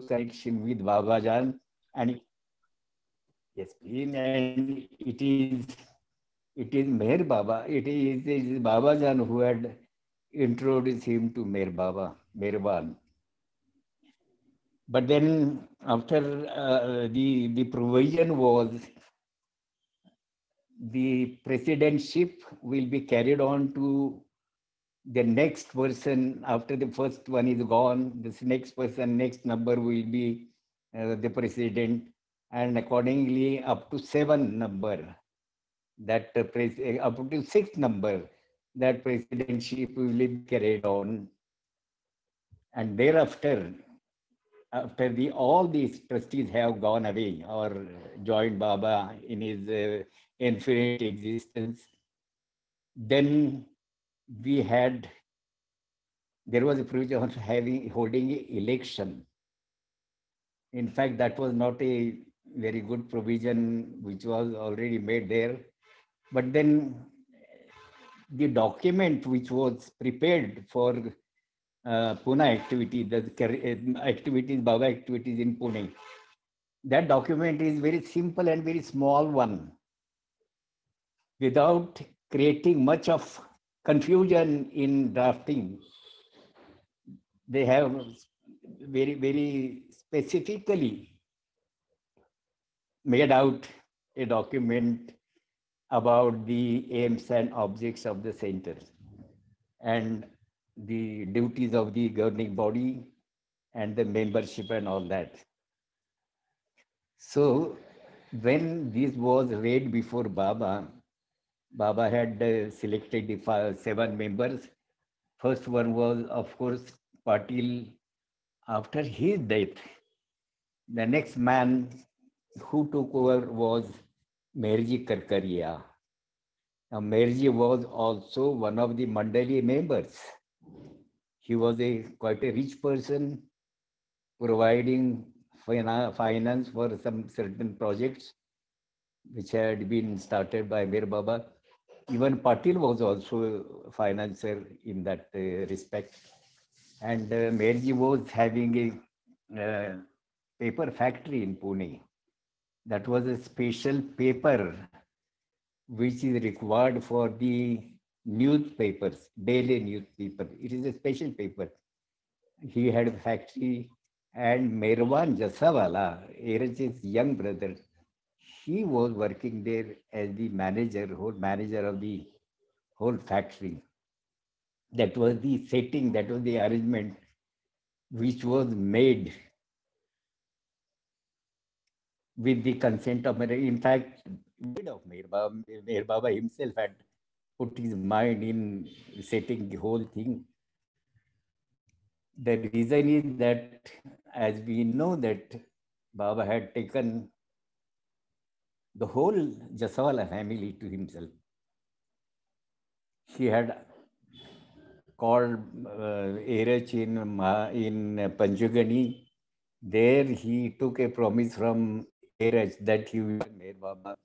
connection with Babajan, and yes, and it is Meher Baba. It is Babajan who had introduced him to Meher Baba, Meherban. But then after the provision was the presidentship will be carried on to the next person after the first one is gone. This next person, next number will be the president, and accordingly up to seven number that up to six number that presidentship will be carried on, and thereafter after the all these trustees have gone away or joined Baba in his infinite existence, then we had there was a provision of holding an election. In fact, that was not a very good provision which was already made there. But then the document which was prepared for Pune activity, activities, Baba activities in Pune, that document is very simple and very small one, without creating much of confusion in drafting. They have very specifically made out a document about the aims and objects of the center and the duties of the governing body and the membership and all that. So when this was read before Baba, Baba had selected the seven members. First one was, of course, Patil. After his death, the next man who took over was Merji Karkaria. Now, Merji was also one of the Mandali members. He was quite a rich person, providing finance for some certain projects which had been started by Mir Baba. Even Patil was also a financier in that respect. And Merji was having a paper factory in Pune. That was a special paper which is required for the newspapers, daily newspaper. It is a special paper. He had a factory, and Merwan Jasawala, Eraj's young brother, he was working there as the whole manager of the whole factory. That was the setting, that was the arrangement which was made with the consent of Meher. In fact, of Meher Baba himself had put his mind in setting the whole thing. The reason is that, as we know, that Baba had taken the whole Jasawala family to himself. He had called Erech in Panchugani. There he took a promise from Erech that he will join Meher Baba,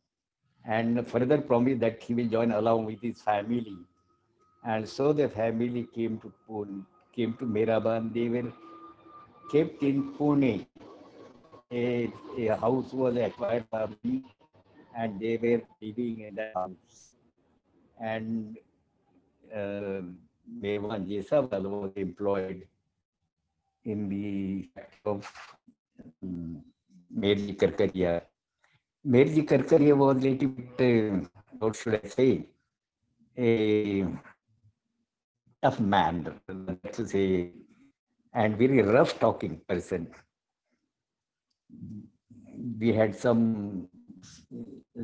and further promise that he will join along with his family. And so the family came to Pune, came to Meraban. They were kept in Pune. A house was acquired by me, and they were living in that house. And Mevan Jesawal was employed in the factory of Merji Karkaria. Merji Karkaria was a little bit, what should I say, a tough man, to say, and very rough talking person. We had some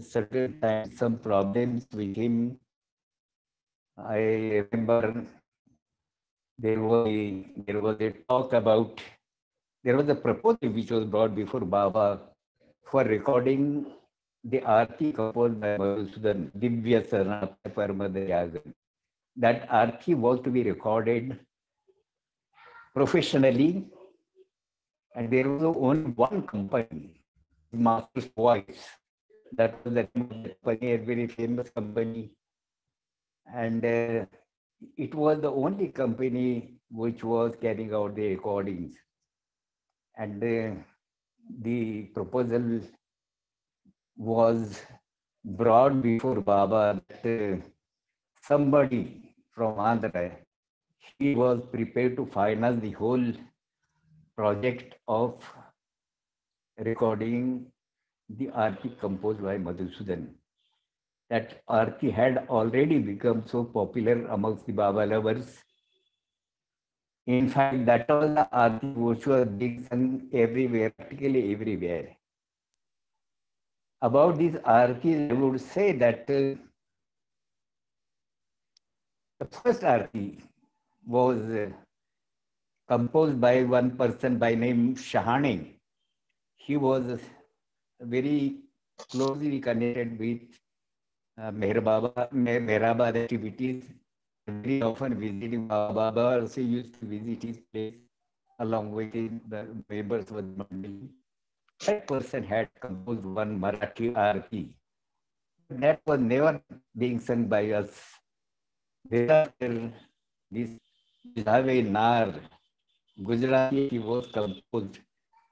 certain times, some problems with him. I remember there was a talk about, there was a proposal which was brought before Baba for recording the Aarti composed by Madhusudan, Divya Sarana Paramadyagan. That Aarti was to be recorded professionally, and there was only one company, Master's Voice. That was the company, a very famous company. And it was the only company which was carrying out the recordings. And the proposal was brought before Baba that somebody from Andhra, he was prepared to finance the whole project of recording the Aarti composed by Madhusudan. That Aarti had already become so popular amongst the Baba lovers. In fact, that was the Aarti which was being sung everywhere, practically everywhere. About these Aartis, I would say that the first Aarti was composed by one person by name Shahane. He was very closely connected with Mehrabad activities, and very often visiting Baba. Baba also used to visit his place along with the members of the Mandali. That person had composed one Marathi Aarti, but that was never being sung by us. Thereafter, this Jave Nar, Gujarati, was composed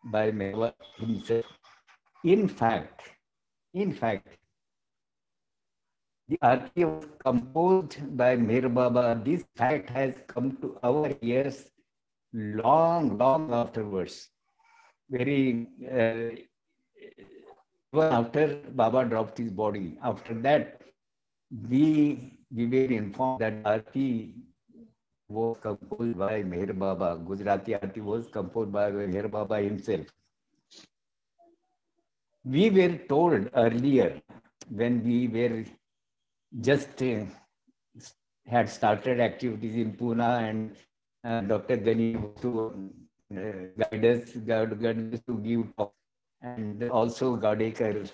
by Mehwa himself. In fact, in fact, the Aarti was composed by Mir Baba. This fact has come to our ears long, long afterwards. Very even after Baba dropped his body. After that, we were informed that Aarti was composed by Meher Baba. Gujarati Aarti was composed by Meher Baba himself. We were told earlier when we were just had started activities in Pune, and Dr. Ganesh was to guide us to give talk. And also Gadekar,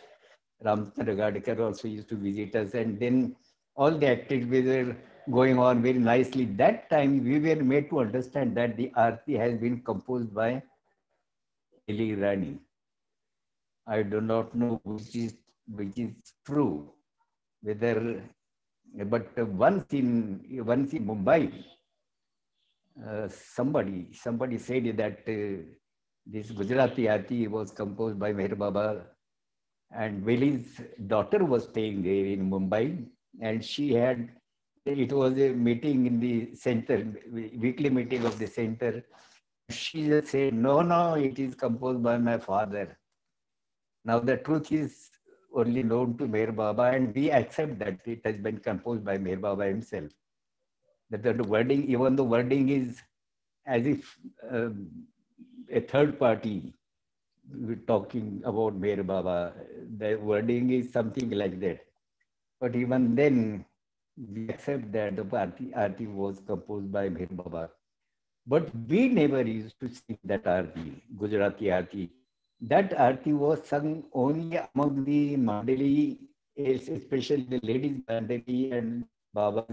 Ramchandra Gadekar also used to visit us. And then all the activities were going on very nicely. That time we were made to understand that the Aarti has been composed by Lili Rani. I do not know which is true, whether, but once in Mumbai, somebody said that this Gujarati Aarti was composed by Meher Baba, and Veli's daughter was staying there in Mumbai, and it was a meeting in the center, weekly meeting of the center. She just said, no, it is composed by my father. Now the truth is only known to Meher Baba, and we accept that it has been composed by Meher Baba himself. That the wording, even the wording is as if a third party talking about Meher Baba. The wording is something like that. But even then, we accept that the Aarti was composed by Meher Baba. But we never used to sing that Aarti, Gujarati Aarti. That Aarti was sung only among the Mandali, especially the ladies Mandali and Baba's,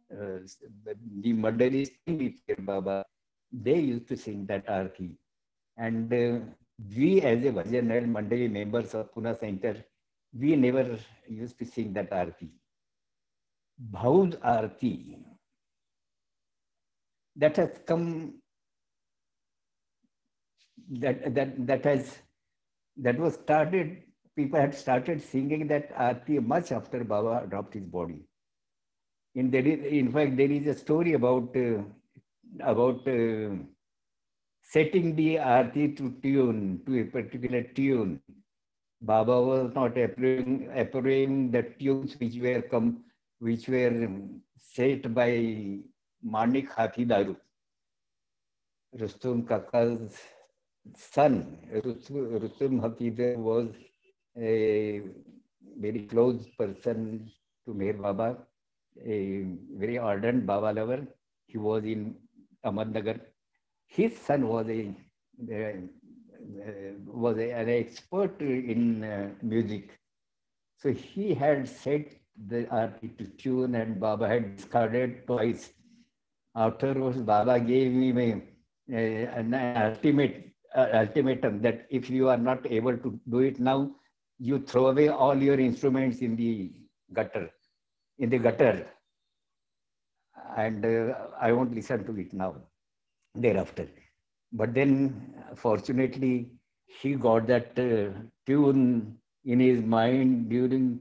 the Mandali still with their Baba. They used to sing that Aarti. And we as a Bhajan and Mandali members of Pune Center, we never used to sing that Aarti. Bhaud Aarti, that has come, that was started, people had started singing that Aarti much after Baba dropped his body. In fact, there is a story about setting the Aarti to a particular tune. Baba was not approving the tunes which were set by Manik Hathidaru, Rustum Kaka's son. Rustum Hathidaru was a very close person to Meher Baba, a very ardent Baba lover. He was in Ahmednagar. His son was an expert in music. So he had set the Aarti to tune, and Baba had discarded twice. Afterwards, Baba gave him an ultimatum that if you are not able to do it now, you throw away all your instruments in the gutter, and I won't listen to it now. Thereafter. But then, fortunately, he got that tune in his mind during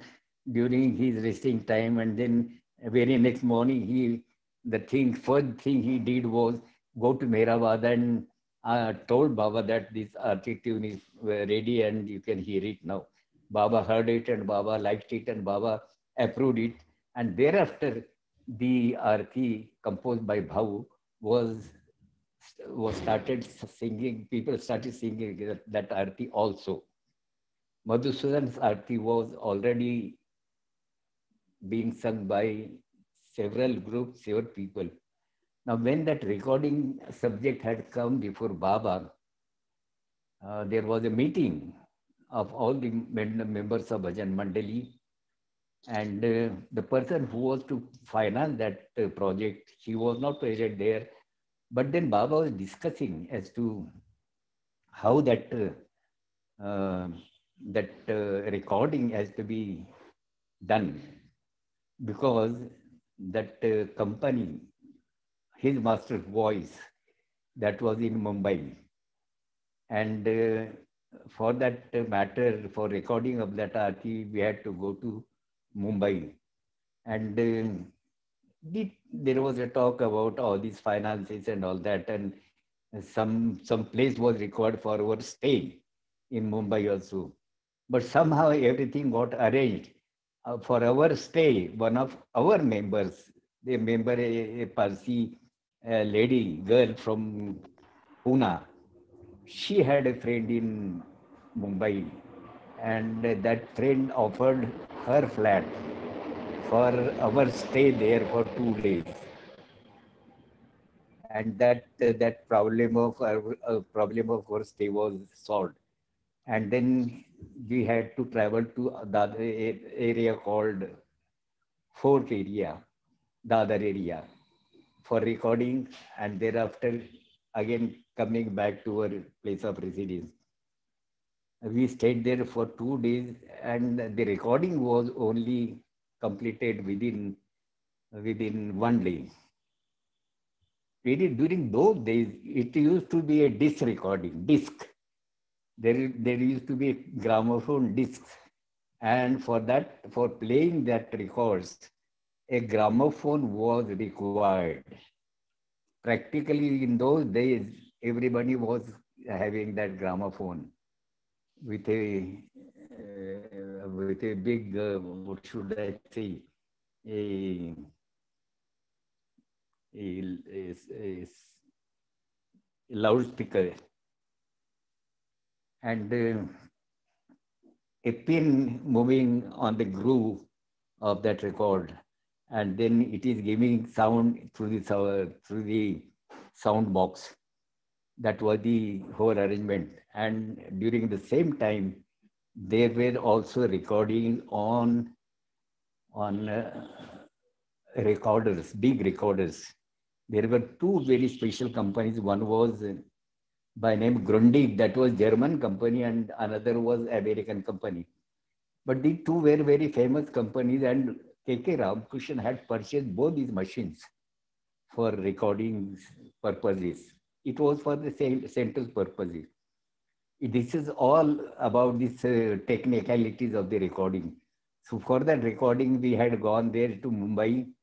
his resting time, and then very next morning, the first thing he did was go to Mehrabad and told Baba that this Arti tune is ready and you can hear it now. Baba heard it and Baba liked it and Baba approved it. And thereafter, the Arti composed by Bhavu was was started singing, people started singing that Arti also. Madhusudan's Arti was already being sung by several groups, several people. Now, when that recording subject had come before Baba, there was a meeting of all the members of Bhajan Mandali, and the person who was to finance that project, he was not present there. But then Baba was discussing as to how uh, recording has to be done, because that company, his master's voice, that was in Mumbai, and for that matter, for recording of that arti, we had to go to Mumbai, and there was a talk about all these finances and all that, and some place was required for our stay in Mumbai also. But somehow everything got arranged. For our stay, one of our members, a member, a Parsi lady, girl from Pune, she had a friend in Mumbai, and that friend offered her flat for our stay there for 2 days, and that problem of our stay was solved. And then we had to travel to the other area called Fort area, the other area, for recording, and thereafter again coming back to our place of residence. We stayed there for 2 days, and the recording was only completed within 1 day. During those days, it used to be a disc recording, disc. There used to be gramophone discs, and for playing that records, a gramophone was required. Practically in those days, everybody was having that gramophone with a big what should I say, a loudspeaker, and a pin moving on the groove of that record, and then it is giving sound through the sound box. That was the whole arrangement. And during the same time, there were also recording on recorders, big recorders. There were two very special companies. One was by name Grundig, that was German company, and another was American company. But the two were very famous companies, and K.K. Ramakrishnan had purchased both these machines for recording purposes. It was for the same central purposes. This is all about these technicalities of the recording. So for that recording, we had gone there to Mumbai.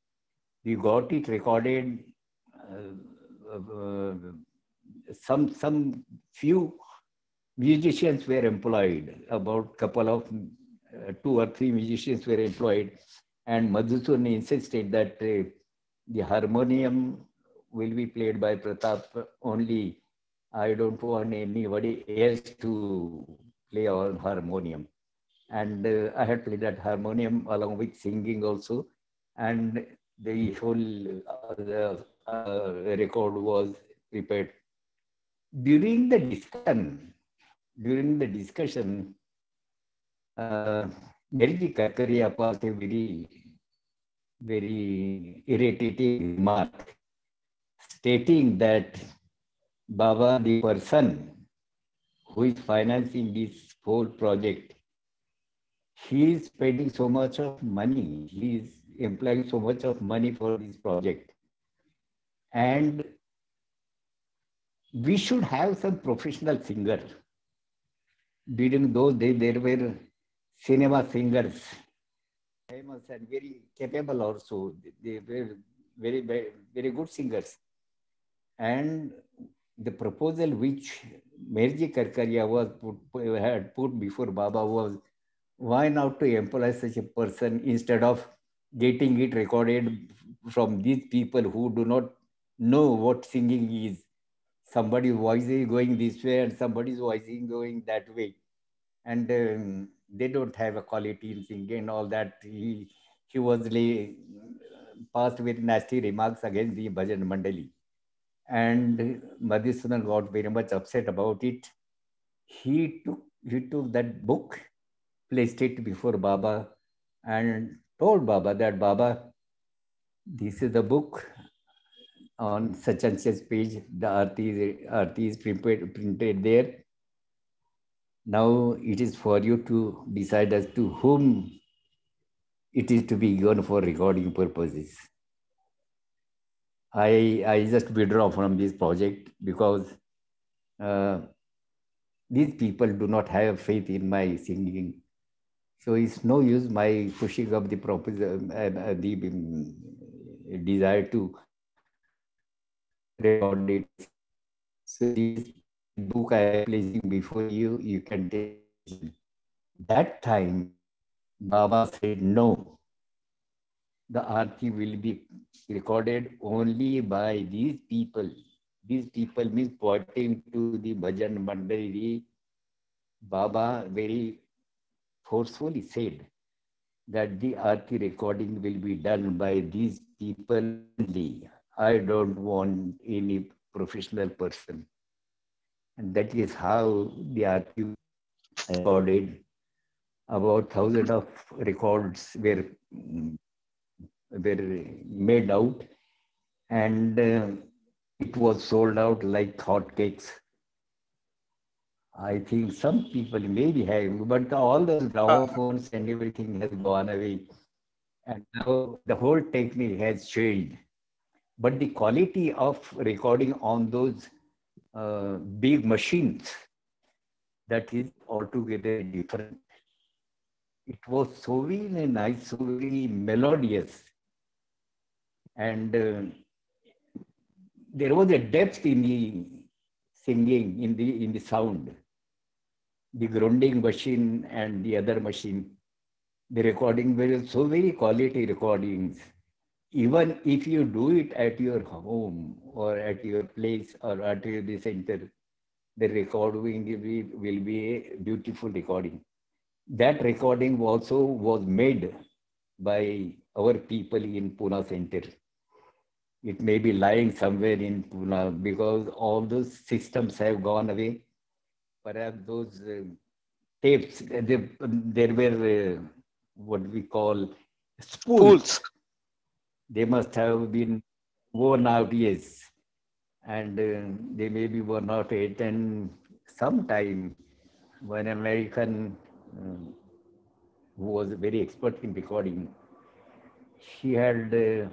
We got it recorded. Some few musicians were employed. About couple of 2 or 3 musicians were employed, and Madhusudan insisted that the harmonium will be played by Pratap only. I don't want anybody else to play on harmonium. And I had played that harmonium along with singing also. And the whole record was prepared. During the discussion, uh, Merji Kakaria passed a very irritating remark stating that Baba, the person who is financing this whole project, he is spending so much of money, he is employing so much of money for this project. And we should have some professional singer. During those days, there were cinema singers, famous and very capable also. They were very good singers. And the proposal which Merji Karkaria had put before Baba was, why not to employ such a person instead of getting it recorded from these people who do not know what singing is. Somebody's voice is going this way and somebody's voice is going that way. And they don't have a quality in singing and all that. He was passed with nasty remarks against the Bhajan Mandali. And Madhusudan got very much upset about it. He took that book, placed it before Baba, and told Baba that, Baba, this is the book on such and such page. The arti is printed there. Now it is for you to decide as to whom it is to be given for recording purposes. I just withdraw from this project because these people do not have faith in my singing. So it's no use my pushing up the proposal, the desire to record it. So this book I am placing before you, you can take a decision. That time, Baba said no. The Aarti will be recorded only by these people. These people means pointing to the Bhajan Mandali. Baba very forcefully said that the Aarti recording will be done by these people only. I don't want any professional person. And that is how the Aarti recorded. About thousands of records were made out, and it was sold out like hotcakes. I think some people maybe have, but all those gramophones and everything has gone away. And now the whole technique has changed. But the quality of recording on those big machines, that is altogether different. It was so very nice, so very melodious. And there was a depth in the singing, in the sound. The grounding machine and the other machine, the recording were so very quality recordings. Even if you do it at your home or at your place or at the center, the recording will be a beautiful recording. That recording also was made by our people in Pune center. It may be lying somewhere in Pune because all those systems have gone away. Perhaps those tapes, there were what we call spools. They must have been worn out, yes. And they may be worn out it. And sometime when American who was very expert in recording, he had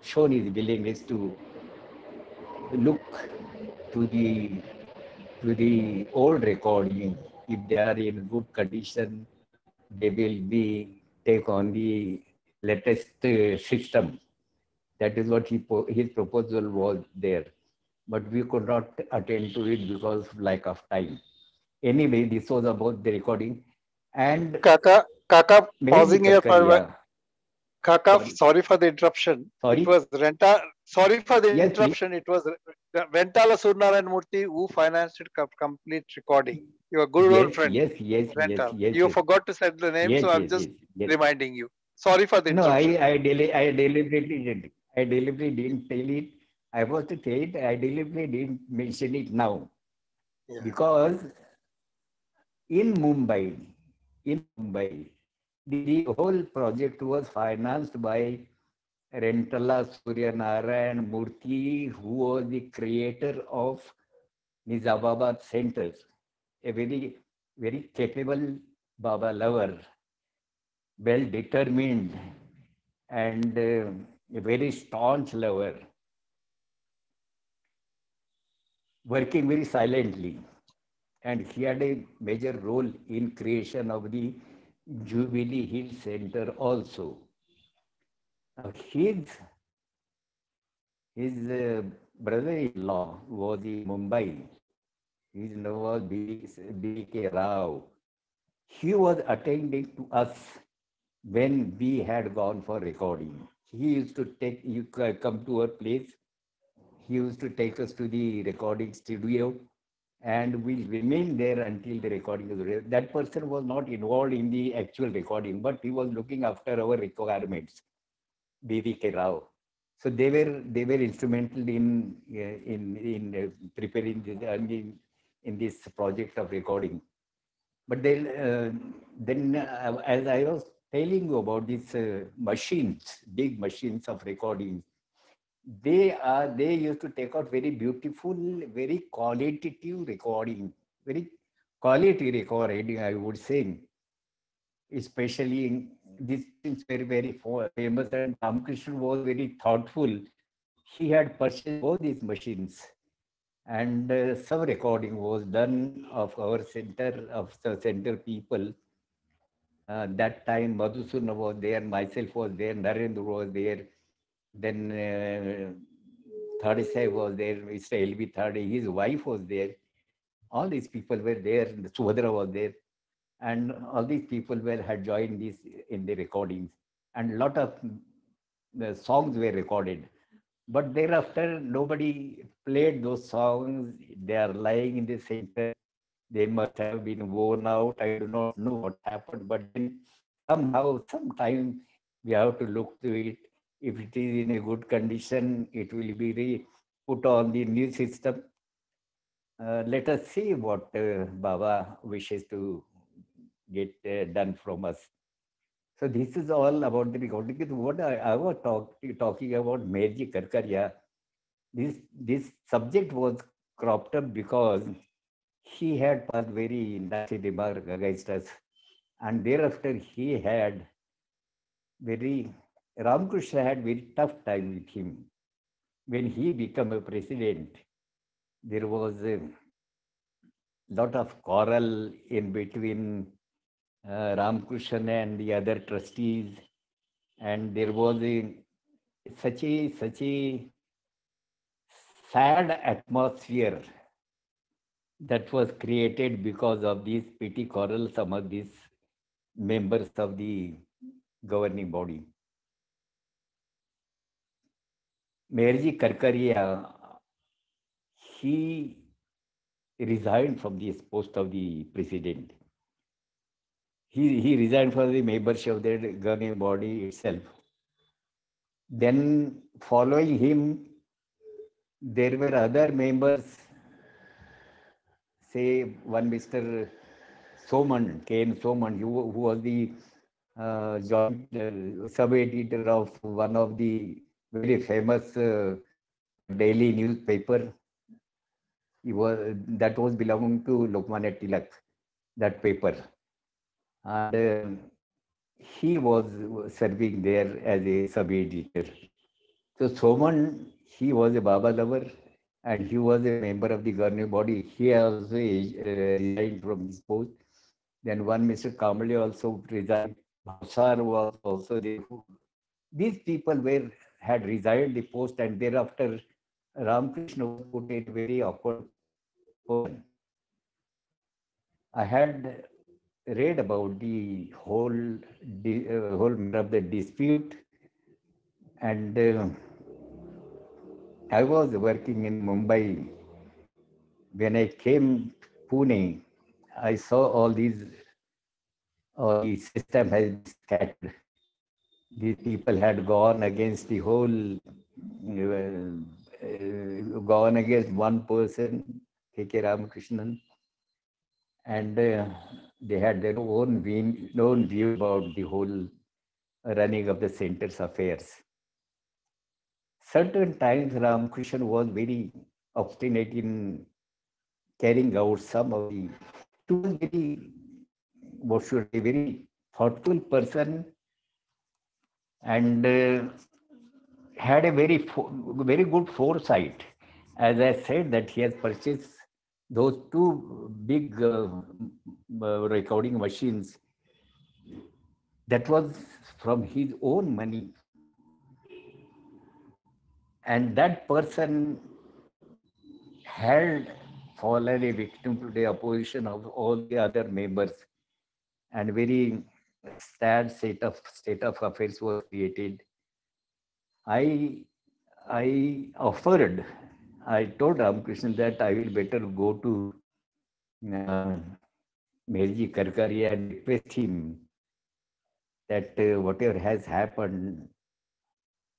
shown his willingness to look to the old recording. If they are in good condition, they will be take on the latest system. That is what his proposal was there. But we could not attend to it because of lack of time. Anyway, this was about the recording. And Kaka, Meherji pausing here for Karkaria. Kaka, Sorry. sorry for the interruption. It Sorry. was Renta. Sorry for the Yes, please. interruption. It was Ventala Surnarayan Murthy who financed complete recording. Your good old Yes, friend, yes, yes, yes, Rental. yes, You yes, forgot to set the name, yes, so I'm yes, just yes, yes. reminding you. Sorry for the No, interruption. I deliberately did. I deliberately didn't tell it. I was to tell it. I deliberately didn't mention it now Yeah. because in Mumbai, the whole project was financed by Rentala Surya Narayan Murthy, who was the creator of Nizamabad Center, a very capable Baba lover, well determined, and a very staunch lover. working very silently. And he had a major role in creation of the Jubilee Hill Center also. His brother-in-law was in Mumbai. His name was B.K. Rao. He was attending to us when we had gone for recording. He used to come to our place. He used to take us to the recording studio and we remain there until the recording is ready. That person was not involved in the actual recording, but he was looking after our requirements. B.V.K. Rao. So they were instrumental in preparing this, in this project of recording. But then as I was telling you about these machines, big machines of recording, they used to take out very beautiful, very qualitative recording, very quality recording, I would say, especially in these machines were very famous and Ramakrishna was very thoughtful. He had purchased both these machines and some recording was done of our center, of the center people. That time Madhusudana was there, myself was there, Narendra was there, then Thadi Sahib was there, Mr. L.B. Thadi, his wife was there. All these people were there, Subhadra was there, and all these people had joined this in the recordings, and a lot of the songs were recorded. But thereafter, nobody played those songs. They are lying in the center. They must have been worn out. I do not know what happened, but then somehow, sometime we have to look to it. If it is in a good condition, it will be put on the new system. Let us see what Baba wishes to get done from us. So this is all about the recording. What I was talking about Merji Karkarya, this subject was cropped up because he had passed very nasty remark against us. And thereafter he had very, Ramakrishna had very tough time with him. When he became a president, there was a lot of quarrel in between Ramakrishna and the other trustees. And there was such a sad atmosphere that was created because of these petty quarrels among these members of the governing body. Mayorji Karkaria, he resigned from the post of the president. He resigned from the membership of the governing body itself. Then following him, there were other members, say one Mr. Soman, K.N. Soman, who was the joint sub-editor of one of the very famous daily newspaper. That was belonging to Lokmanya Tilak, that paper. And he was serving there as a sub-editor. So Soman, he was a Baba lover and he was a member of the governing body. He also resigned from his post. Then one Mr. Kamble also resigned. Bhavsar was also there. These people had resigned the post, and thereafter Ramakrishna was put in a very awkward position. I had read about the whole matter of the dispute, and I was working in Mumbai. When I came to Pune, I saw all the system has been scattered. These people had gone against the whole, gone against one person, K.K. Ramakrishnan, and they had their own view about the whole running of the center's affairs. Certain times Ramakrishna was very obstinate in carrying out some of the, he was very, what should I say, very thoughtful person and had a very good foresight. as I said, that he has purchased those two big recording machines. That was from his own money. And that person had fallen a victim to the opposition of all the other members, and very sad state of affairs was created. I I offered, I told Ramakrishna that I will better go to uh, Meherji Karkari and request him that whatever has happened,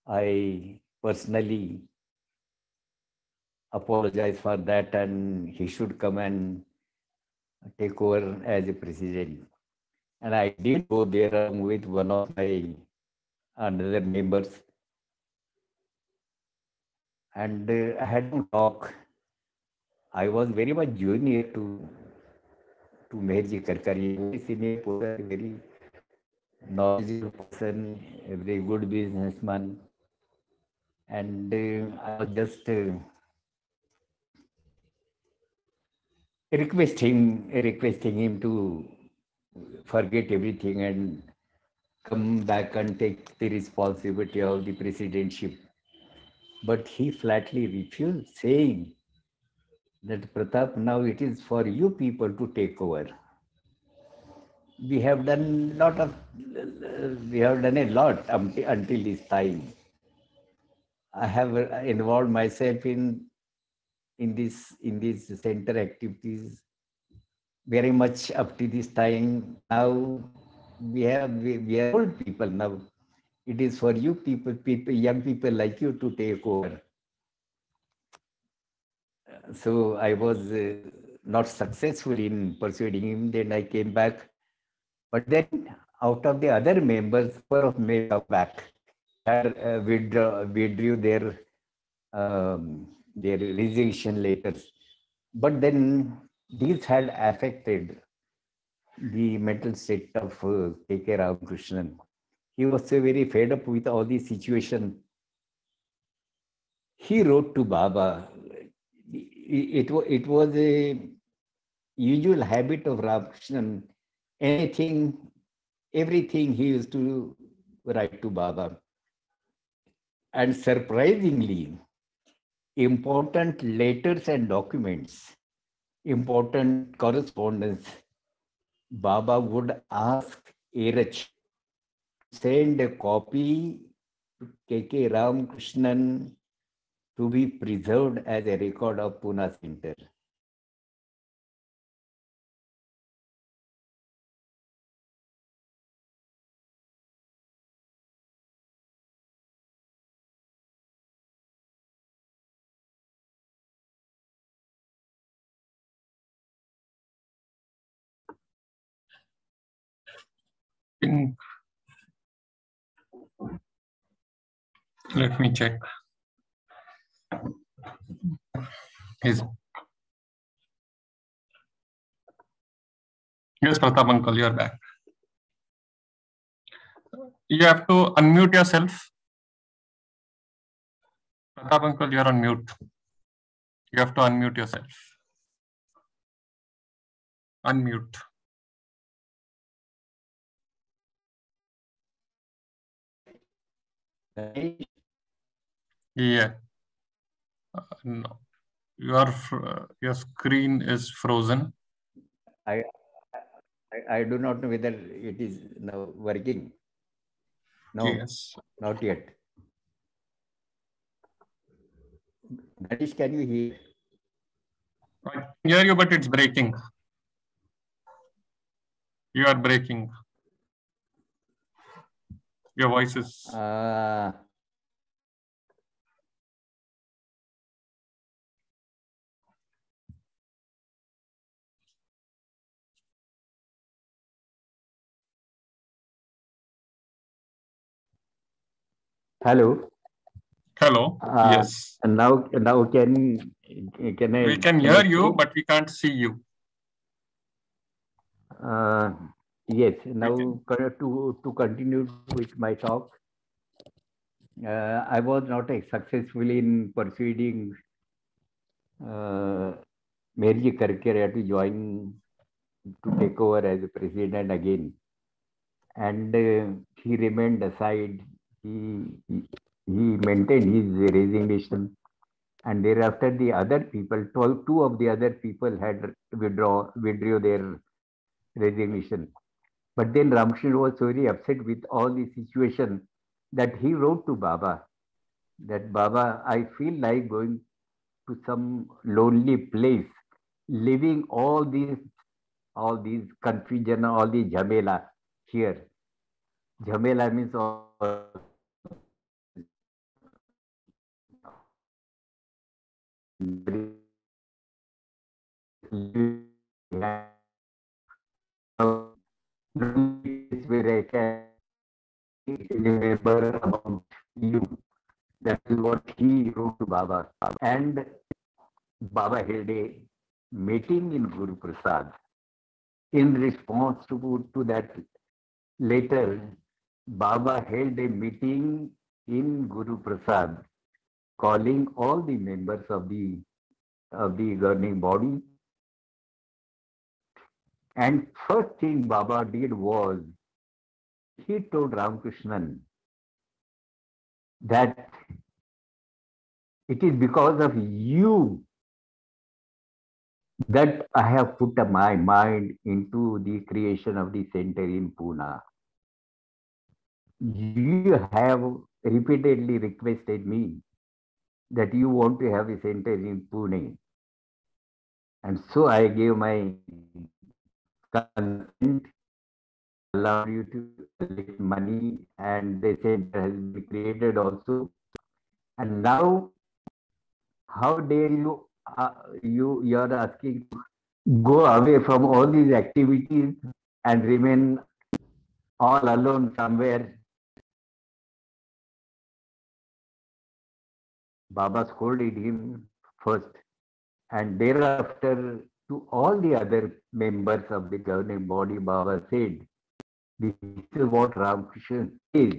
I personally apologize for that, and he should come and take over as a president. And I did go there along with one of my another members, and I had some talk. I was very much junior to Meherji Karkari, a very senior person, a very knowledgeable person, a very good businessman, and I was just requesting him to forget everything and come back and take the responsibility of the presidentship. But he flatly refused, saying that Pratap, now it is for you people to take over. We have done a lot until this time. I have involved myself in these center activities very much up to this time. Now we are old people now. It is for you people, young people like you to take over. So I was not successful in persuading him. Then I came back. But then out of the other members, four of me come back, had withdrew their resignation letters. But then these had affected the mental state of K.K. Ramakrishnan. He was so very fed up with all the situation. He wrote to Baba. It was a usual habit of Ramakrishnan. Everything he used to write to Baba. And surprisingly, important letters and documents, important correspondence, Baba would ask Erach to send a copy to K.K. Ramakrishnan to be preserved as a record of Pune Center. Let me check. Yes, Pratap uncle, you are back. You have to unmute yourself. Pratap uncle, you are on mute. You have to unmute yourself. Unmute. Yeah. No. Your screen is frozen. I do not know whether it is now working. No, yes. Not yet. Ganesh, can you hear? I can hear you, but it's breaking. You are breaking. Your voice is... Hello. Hello. Yes. Now can I? We can hear you, but we can't see you. Yes. Now to continue with my talk, I was not successful in persuading Merji Karkar had to join to take over as a president again. And he remained aside. He, he maintained his resignation. And thereafter, the other people, two of the other people had withdrew their resignation. But then Ramkrishna was very upset with all the situation that he wrote to Baba that Baba, I feel like going to some lonely place, leaving all these confusion, all the jhamela here. Jhamela means all where I can remember about you. That is what he wrote to Baba. And Baba held a meeting in Guruprasad. In response to that letter, Baba held a meeting in Guruprasad, calling all the members of the governing body. And first thing Baba did was he told Ramakrishnan that it is because of you that I have put my mind into the creation of the center in Pune. You have repeatedly requested me that you want to have a center in Pune. And so I gave my consent, allowed you to collect money, and the center has been created also. And now, how dare you, you are asking to go away from all these activities and remain all alone somewhere? Baba scolded him first, and thereafter to all the other members of the governing body, Baba said, this is what Ramakrishna is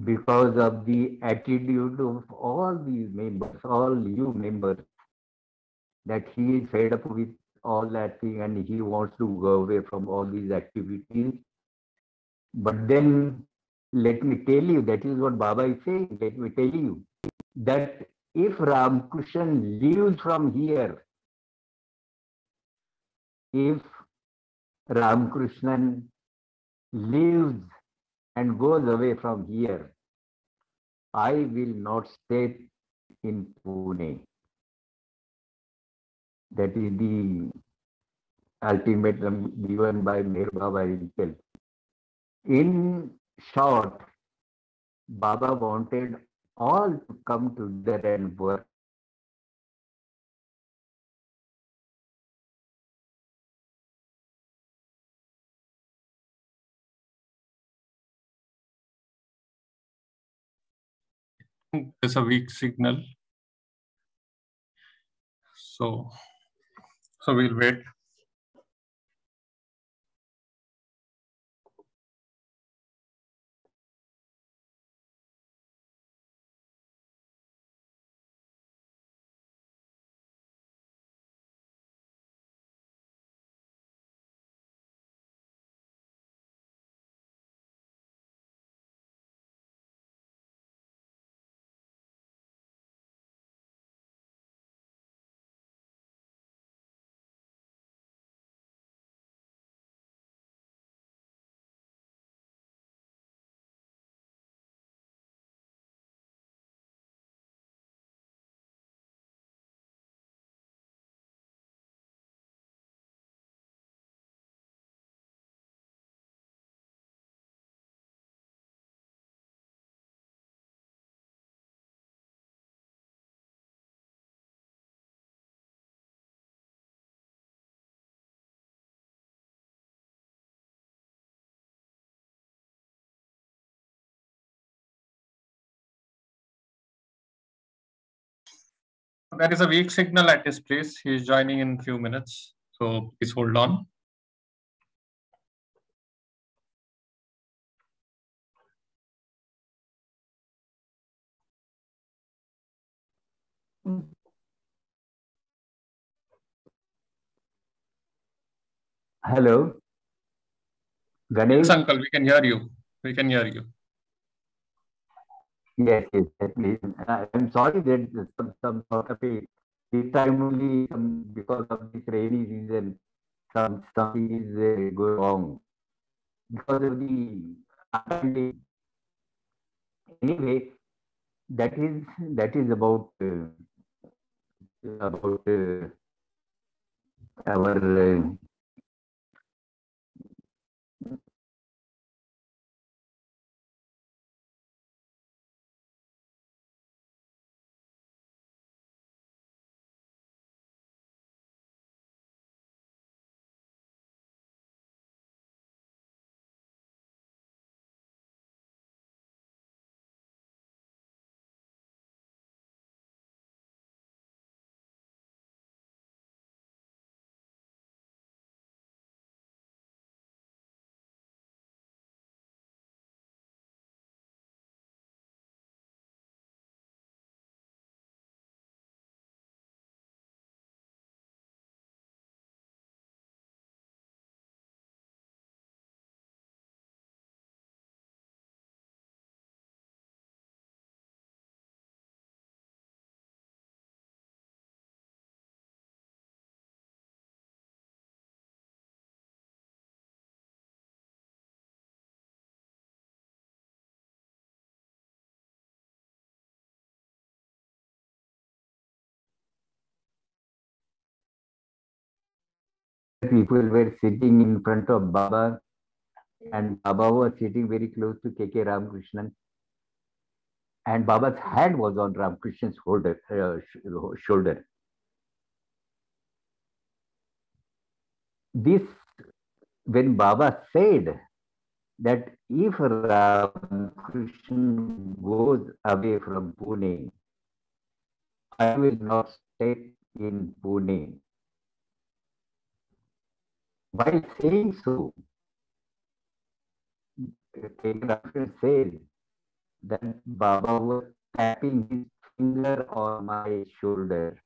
because of the attitude of all these members, all you members, that he is fed up with all that thing and he wants to go away from all these activities. But then let me tell you, that is what Baba is saying, let me tell you, that if Ramakrishna leaves from here, if Ramakrishnan leaves and goes away from here, I will not stay in Pune. That is the ultimatum given by Meher Baba himself. In short, Baba wanted all to come together and work. There's a weak signal. So we'll wait. There is a weak signal at his place. He is joining in a few minutes. So please hold on. Hello, Yes, Ganesh. uncle, we can hear you. We can hear you. Yes, yes, please. I'm sorry that some sort of a this time only because of this rainy season, something is going wrong because of the untimely. Anyway, that is about our people were sitting in front of Baba, and Baba was sitting very close to K.K. Ramakrishnan, and Baba's hand was on Ramakrishnan's shoulder. This when Baba said that if Ramakrishna goes away from Pune, I will not stay in Pune. While saying so, Ramakrishna said that Baba was tapping his finger on my shoulder,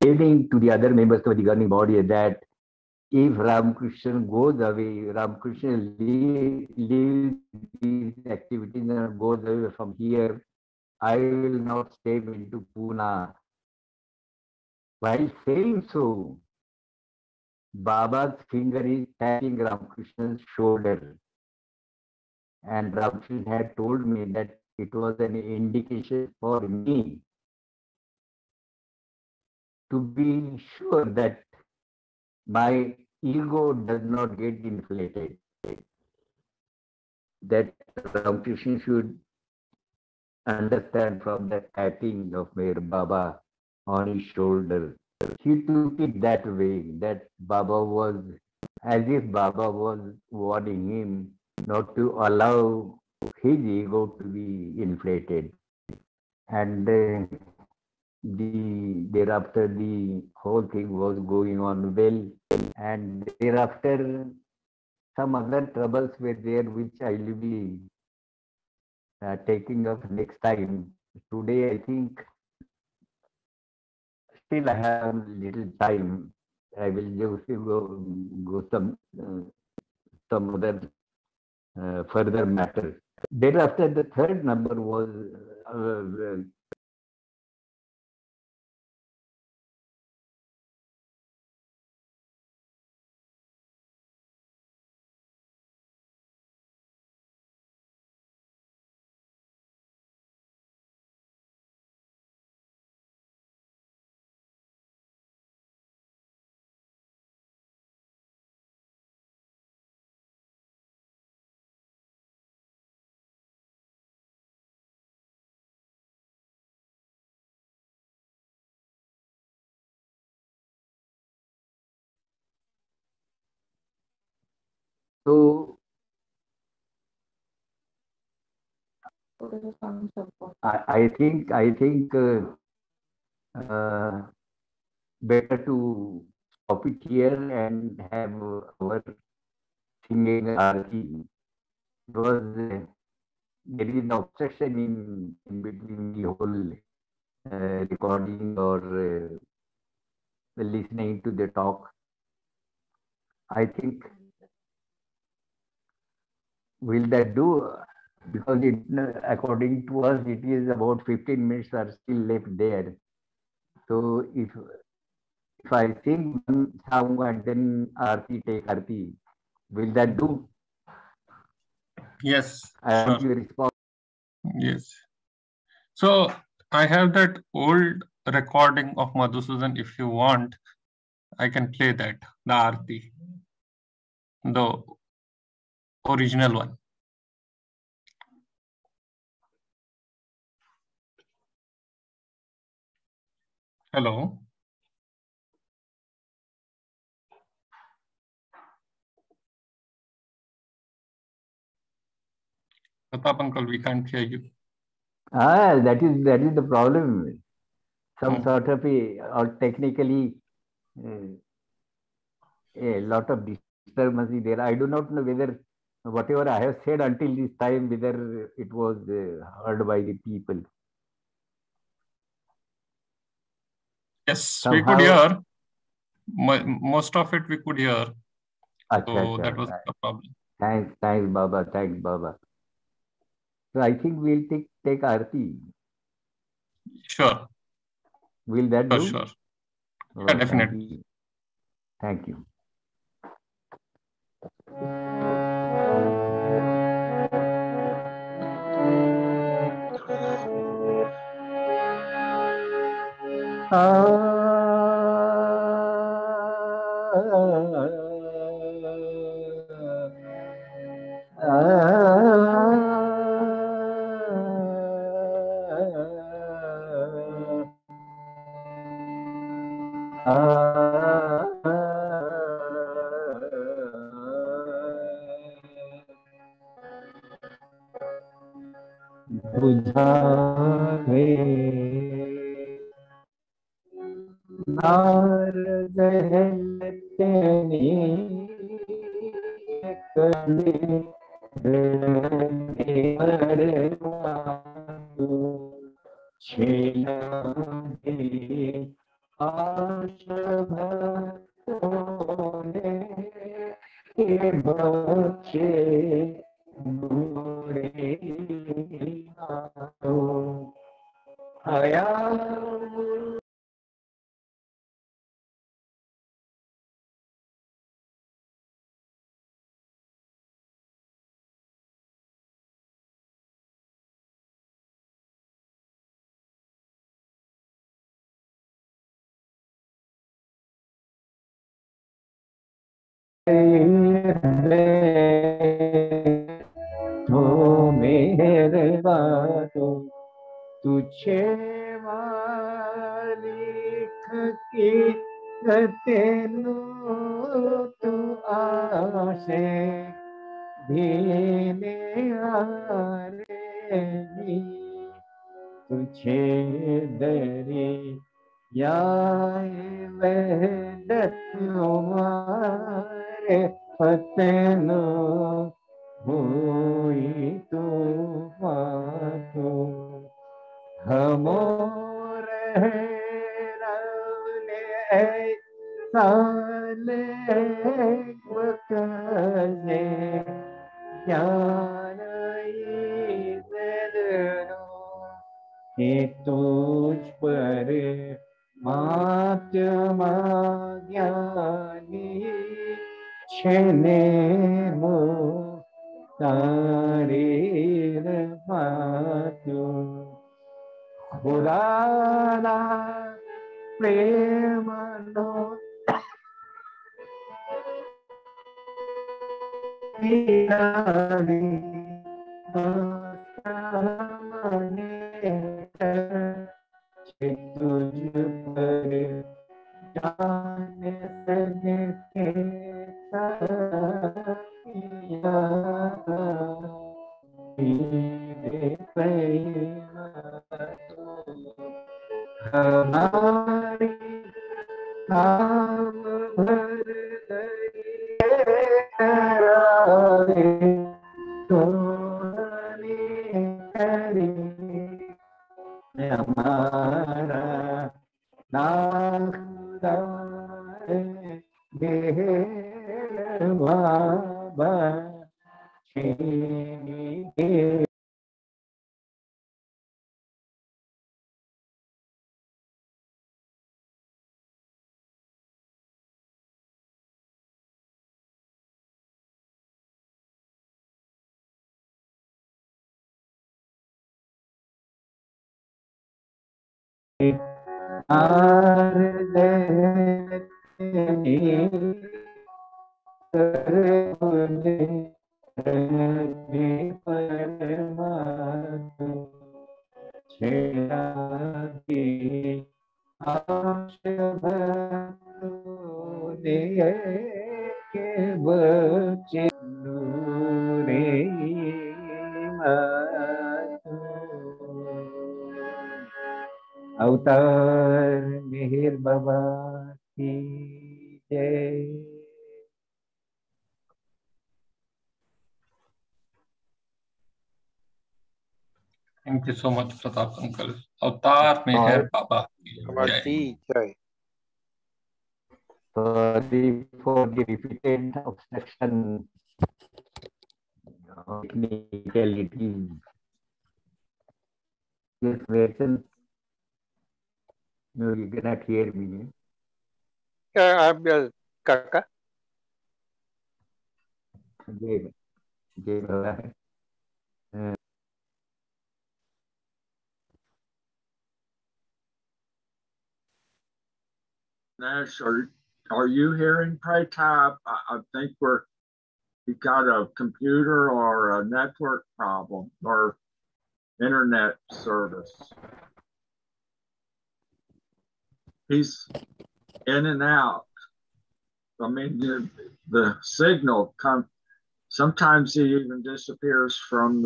saying to the other members of the governing body that if Ramakrishna goes away, Ramakrishna leaves these activities and goes away from here, I will not stay into Pune. While saying so, Baba's finger is tapping Ramakrishna's shoulder. And Ramakrishna had told me that it was an indication for me to be sure that my ego does not get inflated. That Ramakrishna should understand from the tapping of Mir Baba on his shoulder. He took it that way, that Baba was, as if Baba was warning him not to allow his ego to be inflated. And thereafter the whole thing was going on well. And thereafter some other troubles were there which I will be taking up next time. Today I think still I have little time. I will just go some other further matter. Thereafter, the third number was uh, so I think uh, better to stop it here and have our singing arati because there is an obsession in between the whole recording or listening to the talk. I think, will that do? Because it, according to us, it is about 15 minutes are still left there. So if I sing one song and then Aarti take Aarti, will that do? Yes, I sure. want your response. Yes. So I have that old recording of Madhusudan. If you want, I can play that, the Aarti, the original one. Hello. Pratap uncle, we can't hear you. That is the problem. Some Hmm. sort of or technically uh, a lot of disturbance is there. I do not know whether whatever I have said until this time, whether it was heard by the people. Yes, we could Somehow, hear. Most of it we could hear. acha, So that was acha. the problem. Thanks, Baba. Thanks, Baba. So I think we'll take Aarti. Sure, Will that sure, do? sure. Yeah, Oh, thank definitely. you. Thank you. बुझावे नारद तेनी कले छेला आश भक्तों के बच्चे बूढ़े आया तो मेरे बातों तुझे मालिक की तेनु तू आशे भीने आरे भी तुझे दरे याए वहदत हमारे फतनो हुई तो मातो हमोर है रौले साले वकले ज्ञान ईदनो कि तुझ पर महात्मा ज्ञानी छने मो तारीर मातु खुदाना प्रेम नो तुझ पर जान सके हमारी काम भर कराए सोने करे हमारा नाम खुदा है Baba Chini अवतार मेहर बाबा की जय. Thank you so much, Pratap uncle. Avatar Meher Baba. Baba Jai. ki jai. Sorry for the repeated obstruction of technicalities. Yes, Rachel, no, you cannot hear me. I'm Kaka. Jai, Jai Baba. Ganesh, are you hearing Pratap? I think we got a computer or a network problem or internet service. He's in and out. I mean, the signal comes. Sometimes he even disappears from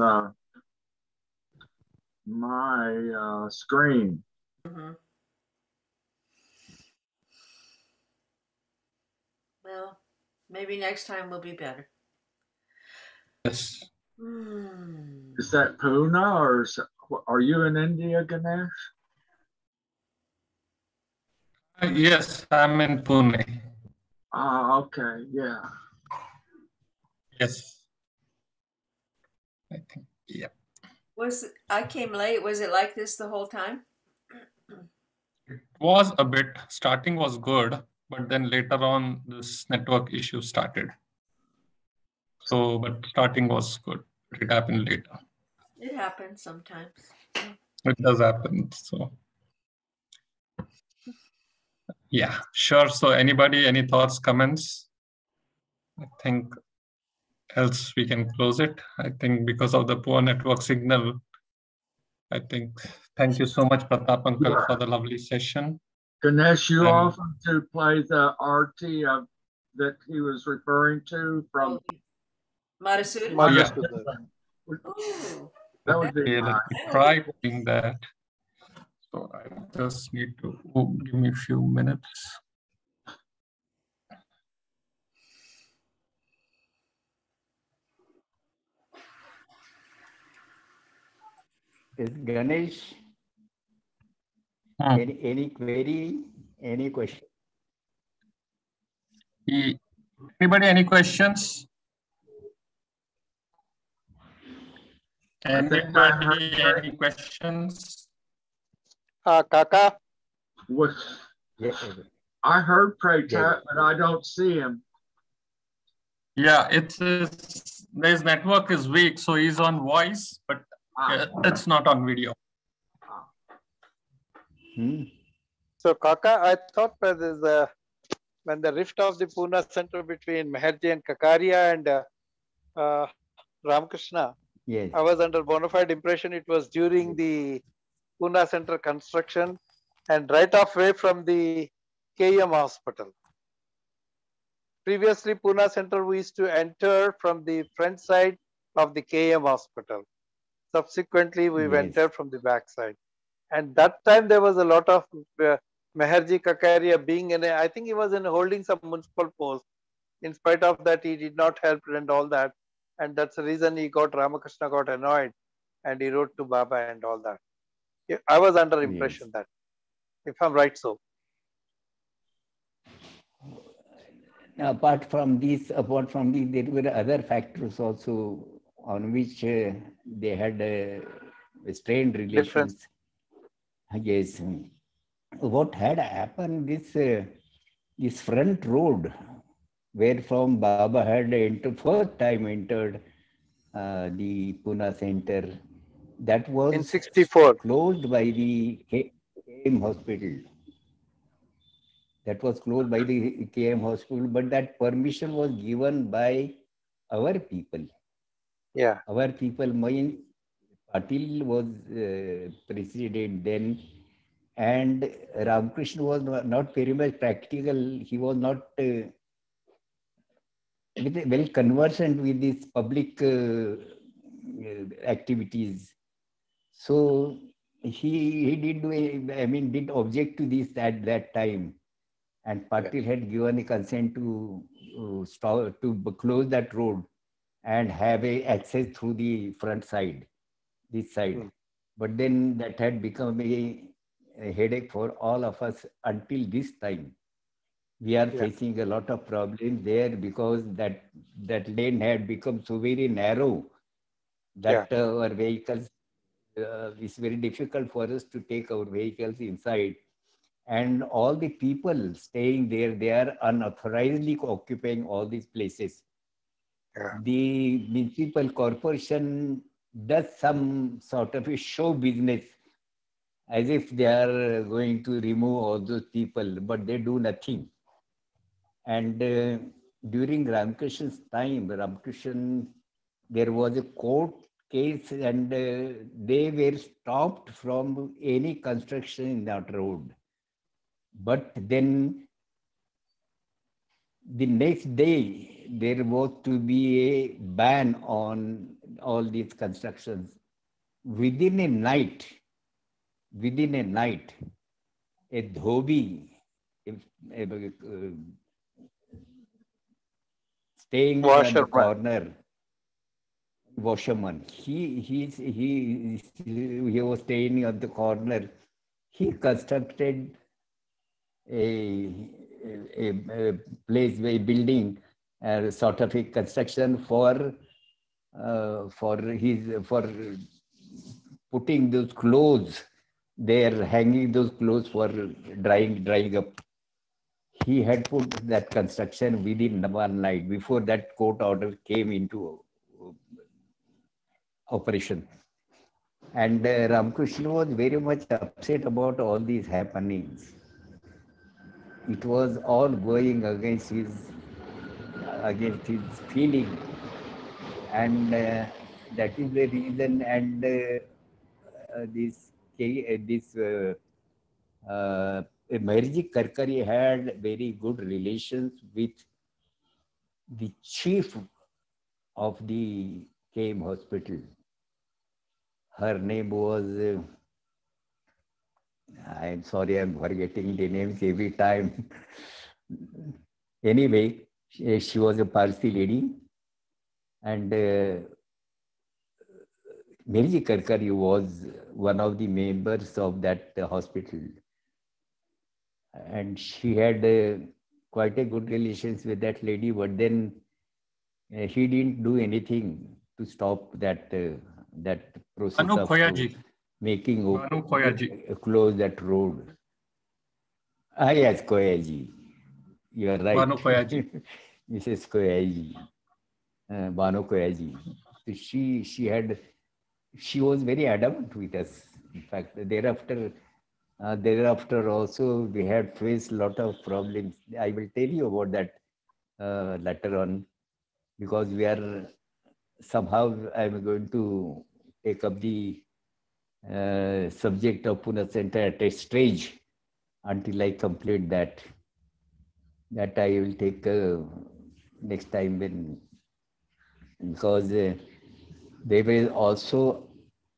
my screen. Mm-hmm. Well, maybe next time will be better. Yes. Is that Poona or are you in India, Ganesh? Yes, I'm in Pune. Ah, okay, yeah. Yes. I think, yeah. I came late. Was it like this the whole time? It was a bit, starting was good, but then later on this network issue started. So, but starting was good. It happened later. It happens sometimes. It does happen. So, yeah, sure. So, anybody, any thoughts, comments? I think else we can close it. I think because of the poor network signal, I think, thank you so much, Pratap uncle, for the lovely session. Ganesh, you And- often to play the RT that he was referring to from Madhusudhan? Madhusudhan. Oh. That would be Okay, let me try doing that. So I just need to give me a few minutes. Is Ganesh, any query, any question? Anybody, any questions? Anybody, any questions? Kaka? I heard Pratap, but I don't see him. Yeah, his network is weak, so he's on voice, but it's not on video. So, Kaka, I thought when the rift of the Poona Center between Meherji and Kakaria and Ramakrishna, yes. I was under bona fide impression it was during the Poona Center construction and right off way from the KM hospital. Previously, Poona Center, we used to enter from the front side of the KM hospital. Subsequently, we entered from the back side. And that time there was a lot of Meherji Kakaria being I think he was holding some municipal post. In spite of that, he did not help and all that. And that's the reason Ramakrishna got annoyed and he wrote to Baba and all that. I was under impression that, if I'm right so. apart from these, there were other factors also on which they had strained Difference. relations. Yes. What had happened, this front road, where from Baba had entered, first time entered the Pune center, that In was 64. closed by the KM hospital. That was closed by the KM hospital, but that permission was given by our people. Yeah. Our people, means Patil was president then, and Ramakrishna was not very much practical. He was not well conversant with these public activities. So he did did object to this at that time, and Patil had given a consent to stop to close that road and have a access through the front side, this side. But then that had become a headache for all of us until this time. We are facing a lot of problems there because that lane had become so very narrow that our vehicles, it's very difficult for us to take our vehicles inside. And all the people staying there, they are unauthorizedly occupying all these places. The municipal corporation does some sort of a show business as if they are going to remove all those people, but they do nothing. And during Ramakrishna's time, there was a court case, and they were stopped from any construction in that road. But then the next day, there was to be a ban on all these constructions. Within a night, a dhobi, staying at the corner, washerman, he was staying at the corner. He constructed a place, a building, sort of a construction for putting those clothes. They are hanging those clothes for drying up. He had put that construction within one night before that court order came into operation. And Ramakrishna was very much upset about all these happenings. It was all going against his feeling, and that is the reason. And Merji Karkari had very good relations with the chief of the KM hospital. Her name was, I'm sorry, I'm forgetting the names every time. Anyway, she was a Parsi lady, and Merji Karkari was one of the members of that hospital. And she had quite a good relations with that lady, but then he didn't do anything to stop that process of making close that road. Yes, Koyaji. You are right. Mrs. Koyaji. Bano Koyaji. She was very adamant with us. In fact, thereafter also we had faced a lot of problems. I will tell you about that later on, because we are somehow, I'm going to take up the subject of Pune Center at a stage until I complete that. That I will take next time, because there were also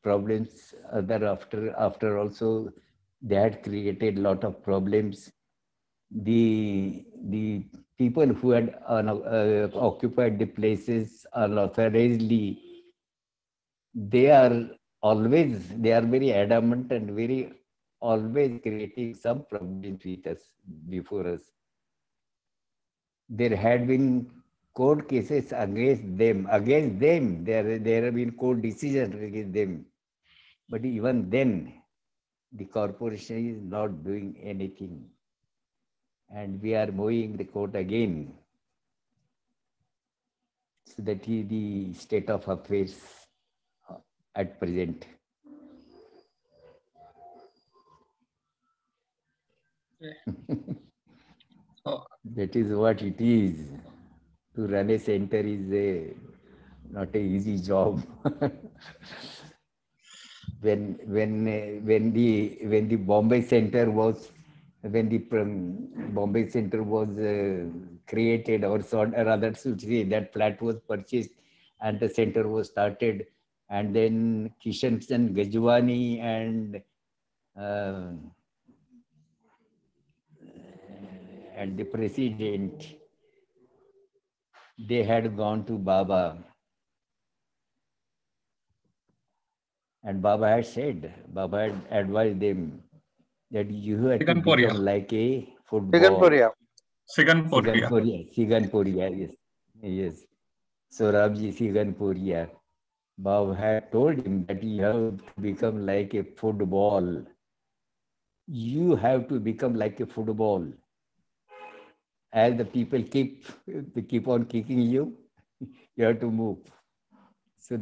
problems after also. They had created a lot of problems. The people who had occupied the places unauthorizedly, they are very adamant and very always creating some problems with us before us. there had been court cases against them. There have been court decisions against them. But even then, the corporation is not doing anything. And we are moving the court again. So that is the state of affairs at present. So, that is what it is. To run a center is not an easy job. when the Bombay Center was created, or rather should say that flat was purchased and the center was started, and then Kishan Chand Gajwani and the president, they had gone to Baba. And Baba had advised them that you have to become like a football. Siganpuria, yes. So Rabji Siganpuria. Baba had told him that you have to become like a football. You have to become like a football. As the people keep on kicking you, you have to move. So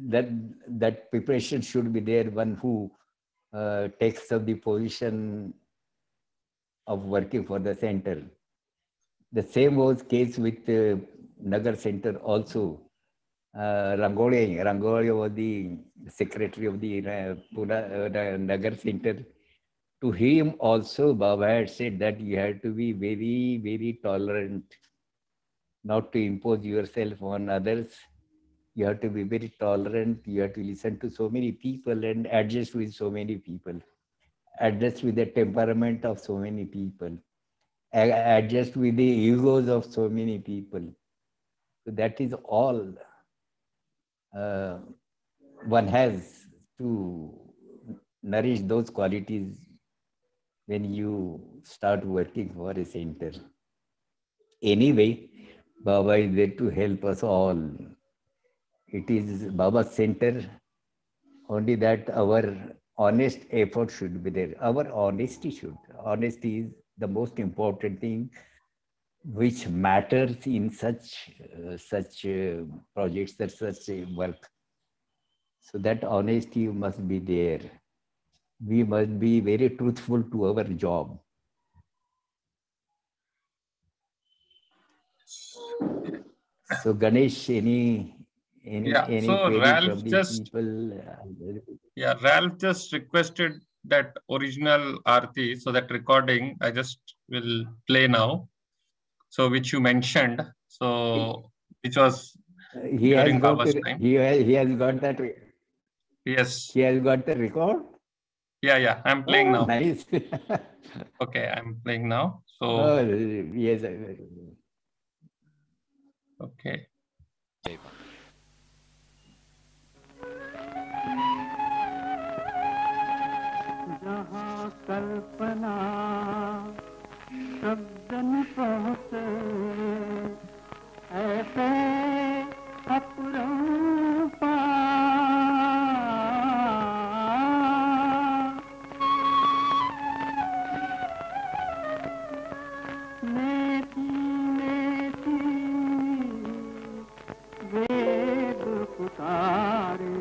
that preparation should be there. One who takes up the position of working for the center. The same was case with Nagar Center also. Rangoli was the secretary of the Pune Nagar Center. To him also, Baba had said that you have to be very, very tolerant, not to impose yourself on others. You have to be very tolerant. You have to listen to so many people and adjust with so many people. Adjust with the temperament of so many people. Adjust with the egos of so many people. So that is all one has to nourish those qualities when you start working for a center. Anyway, Baba is there to help us all. It is Baba's center, only that our honest effort should be there. Our honesty is the most important thing which matters in such projects, such work. So that honesty must be there. We must be very truthful to our job. So Ganesh, any query Ralph from the people? Ralph just requested that original Aarti, so that recording I just will play now. So which you mentioned, so which was during Baba's time. He has got that. Yes. He has got the record. Yeah. I'm playing now. Nice. Okay, I'm playing now. So. Yes. Okay. जहाँ कल्पना शब्दन पहुँचे ऐसे अपरंपा नेति नेति वेद पुकारे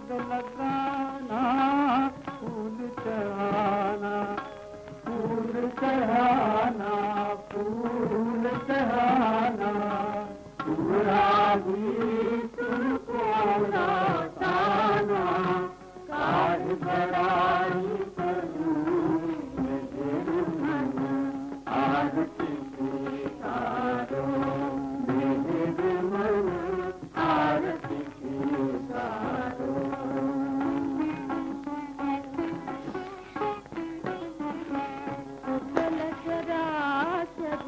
पग लगाना, फूल चढ़ाना, फूल चढ़ाना, फूल चढ़ाना, पूरा भी तुमको लौटाना, काज बड़ाई करूं मेरे मन, आरती स्वीकारो मेरे मन, आरती स्वीकारो। सकल चराचर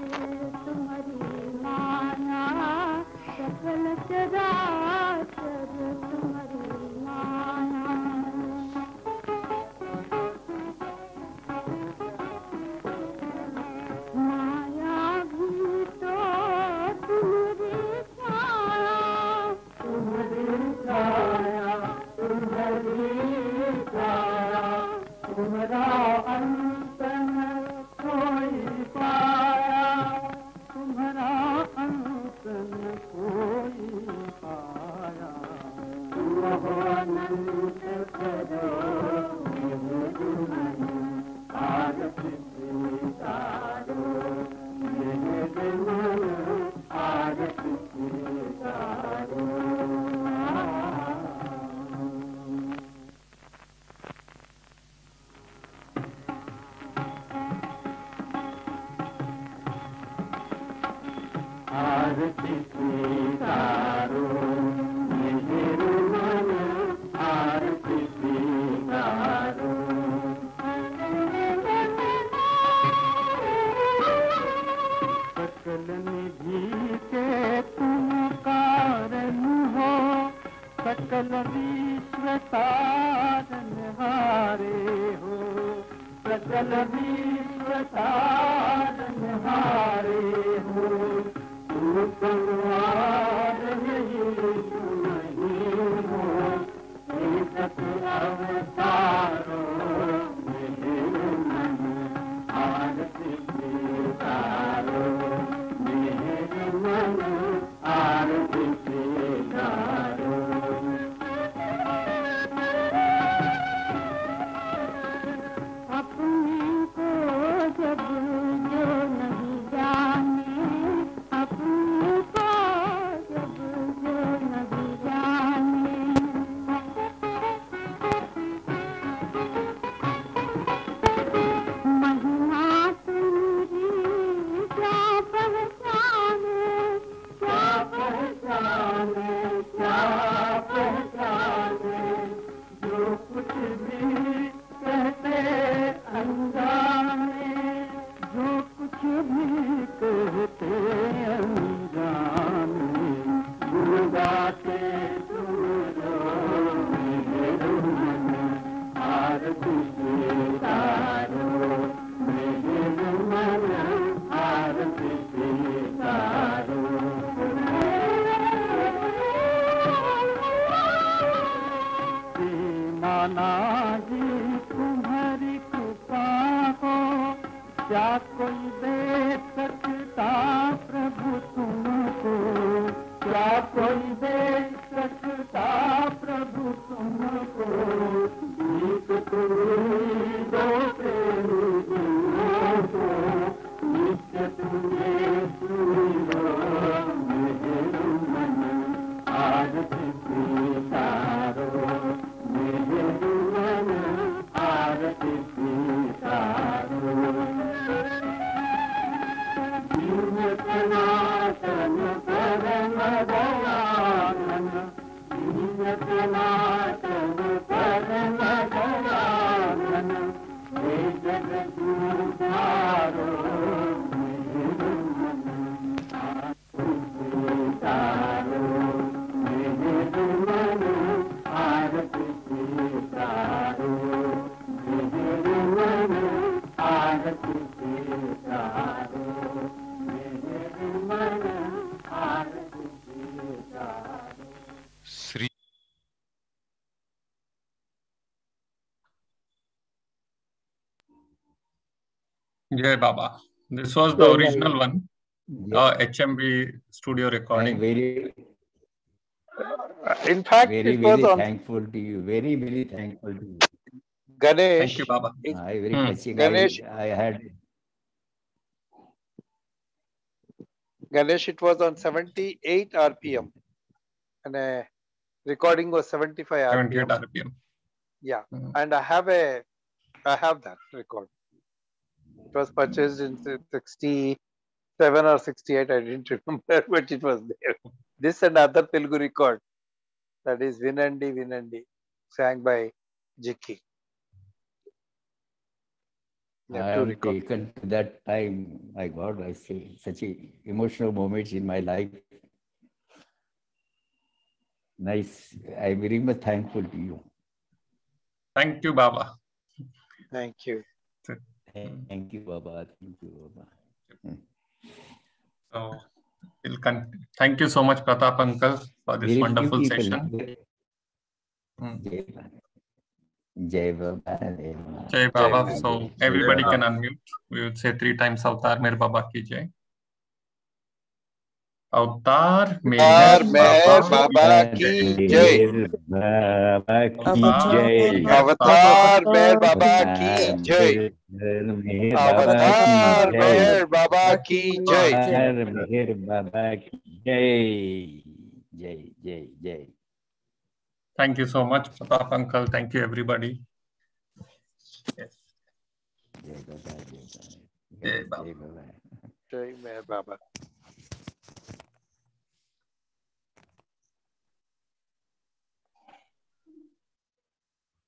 तुम्हारी माया, सकल चराचर तुम्हारी माया, माया भी तो तुम्हारी छाया, तुम्हारी छाया, तुम्हारी छाया, तुम्हारा अंत न कोई पाया, तुम्हारा अंत न कोई पाया, तुम हो अनंत करो मेरे मन, आरती स्वीकारो मेरे मन, आरती स्वीकारो। आरती स्वीकारो मेरे मन, आरती स्वीकारो। सकल निधि के तुम कारण हो, सकल विश्व तारनहारे हो, सकल विश्व तारनहारे हो, तुम संहार नहीं हो, एक अवतारो मेरे मन, आरती स्वीकारो मेरे मन, आरती स्वीकारो। अपनी को जब जो नहीं जाने, अपनी को जब जो नहीं जाने, महिमा तेरी क्या पहचाने, क्या पहचाने, क्या पहचाने, जो कुछ भी कहते अनजाने, जो कुछ भी कहते अनजाने, गुण गाते सुनो मेरे मन, आरती स्वीकारो मेरे मन, आरती स्वीकारो। माना जी तुम्हारी कृपा हो, क्या कोई दे सकता प्रभु तुमको, क्या कोई दे सकता प्रभु तुमको, गीत तुम्हें दो को, नित्य तुम्हें सुनो मेरे मन, आरती स्वीकारो मेरे मन, आरती स्वीकारो। दीन सनातन परम दयानन, दीन सनातन परम दयानन, हे जगत उद्धारो मेरे मन, आरती स्वीकारो मेरे मन, आरती स्वीकारो मेरे मन, आरती स्वीकारो मेरे मन, आरती स्वीकारो। Shri Jai Baba. This was the original one, Yes. HMV studio recording. And very In fact, Very, it was very on thankful to you. Very, very thankful to you. Ganesh. Thank you, Baba. Very touching. Ganesh, I had. Ganesh, it was on 78 RPM, and recording was 75 78 RPM. RPM. Yeah, and I have that record. It was purchased in 67 or 68. I didn't remember, but it was there. This and other Telugu record, that is Vinandi Vinandi, sang by Jiki. I am taken to that time. My God, I say such a emotional moments in my life. Nice. I'm very much thankful to you. Thank you, Baba. Thank you. Thank you, Baba. Thank you, Baba. So, thank you so much, Pratap Uncle, for this Very wonderful few people. session. Jai Baba. Jai Baba. So everybody can unmute. We would say 3 times Avtar Mehr Baba ki Jai. Avtar Mehr Baba ki Jai. Baba ki Jai. Avatar Mehr Baba ki Jai. Avatar Mehr Baba ki Jai. Avatar Mehr Baba ki Jai. Jai, Jai, Jai. Thank you so much, Pratap Uncle. Thank you, everybody. Yes. Jai Baba, Jai Baba. Jai Baba. Jai Mehr Baba.